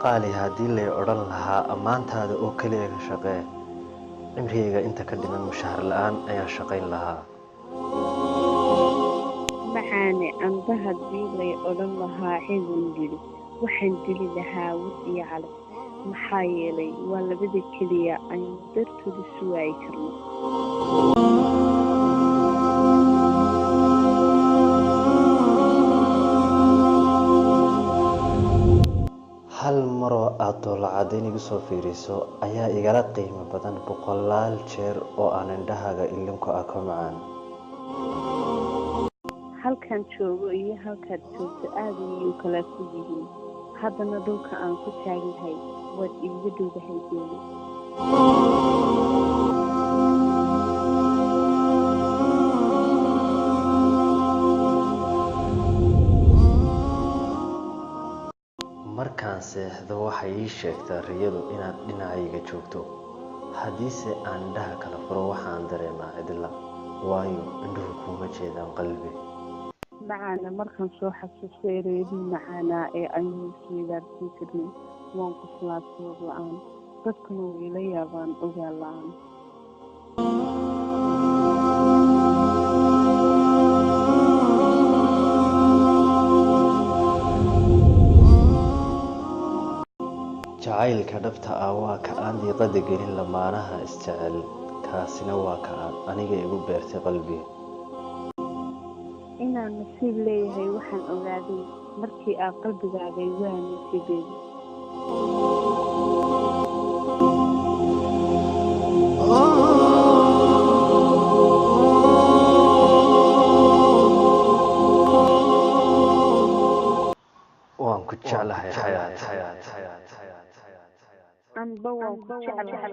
qaali haddii lay odhan lahaa ammaantaada oo keliya ka shaqee cimrigayga inta ka dhiman mushahar la'aan ayaan shaqayn lahaa. macaane amba haddii lay odhan lahaa xidhan dili waxaan dili lahaa wad iyo calaf maxaa yeelay waa labada keliya aynu dartooda suwaayi karno. hal maroo aad doolacadayn igu soo fiiriso ayaa igala qiimo badan boqolaal jeer oo aan indhahaaga ilinku arko macaan. halkaan joogo iyo halkaad joogto aad ayay kala fog yihiin haddana dhulka aan ku taagnahay waad iiga dhowdahay geeli. markaan seexdo waxay ii sheegtaa riyadu inaad dhinacayga joogto haddiise aan indhaha kala furo waxaan dareemaa cidla waayo indhuhu kuma jeedaan qalbi. macaana markaan soo xasuusto ereyadii macaanaa ee aynu isweydaarsan jirnay waan qoslaa sabab la-aan dadkuna way la yaabaan ogaal la-aan. jacaylka dhabta ah waa ka aan diiqada gelin lamaanaha isjecel kaasina waa ka aad aniga igu beertay qalbiga. inaan nasiib leeyahay waxaan ogaaday markii aad qalbigaaga igu aaminay beedi. waan ku jeclahay xayaat anba waan ku jeclahay.